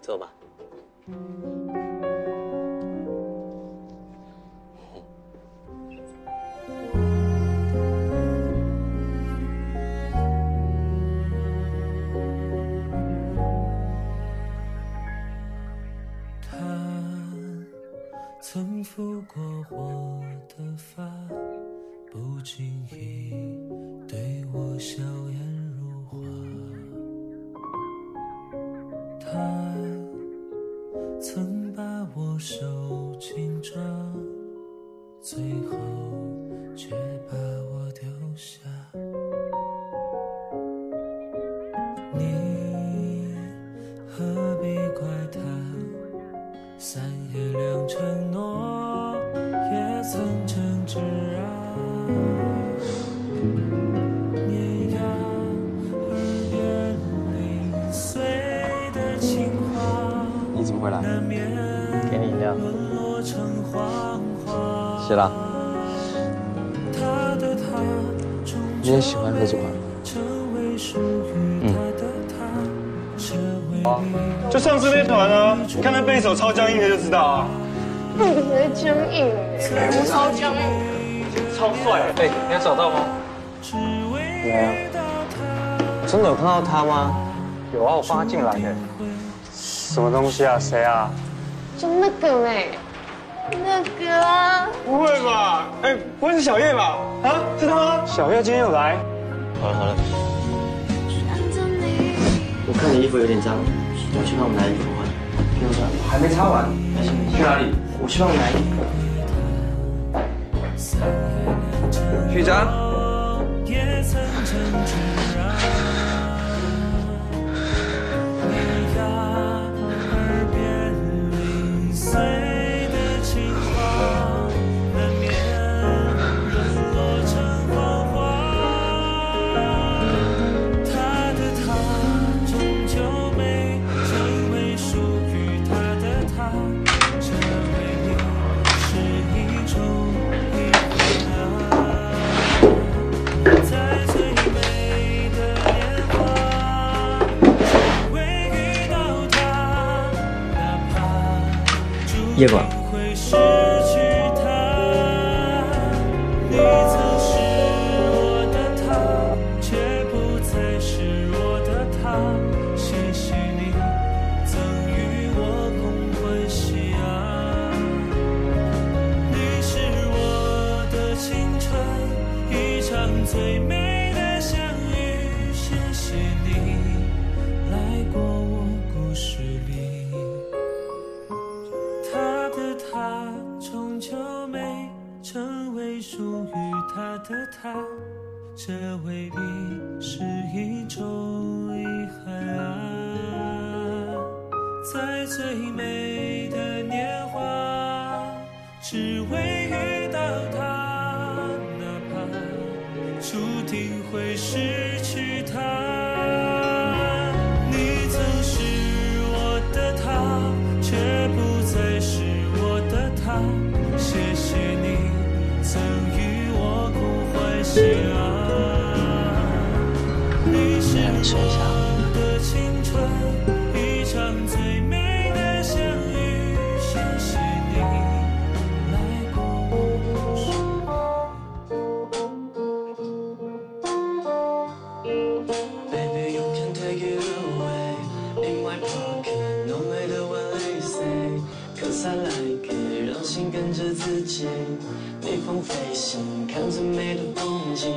走吧。他曾抚过我的发，不经意对我笑颜如花。他曾把我手紧抓，最后却把我丢下。你何必怪他三言两承诺也曾真挚啊，碾压耳边零碎的情话，你怎么会来？难免给你饮料。沦落成谎话。谢了。他的他终你也喜欢这组吗？成为属于他的他，就上次那团啊，你看那贝手超僵硬的就知道啊。那个才僵硬哎，我超僵硬，超帅！哎，你有找到吗？没有。真的有看到他吗？有啊，我放他进来的。什么东西啊？谁啊？就那个哎，那个啊，不会吧？哎，不会是小叶吧？啊，是他吗？小叶今天有来。好了好了。我看你衣服有点脏，我去帮我拿衣服换。给我擦，还没擦完。没事没事。去哪里？我去帮你拿衣服。局长。夜馆。最美的相遇，谢谢你来过我故事里。他的他终究没成为属于他的他，这未必是一种遗憾啊。在最美的年华，只为遇到他。注定会失去他，你曾是我的他，却不再是我的他。谢谢你曾与我共欢喜啊，你是我的青春，一场最美的相遇。谢谢你来过我故事。I like it， 让心跟着自己逆风飞行，看最美的风景。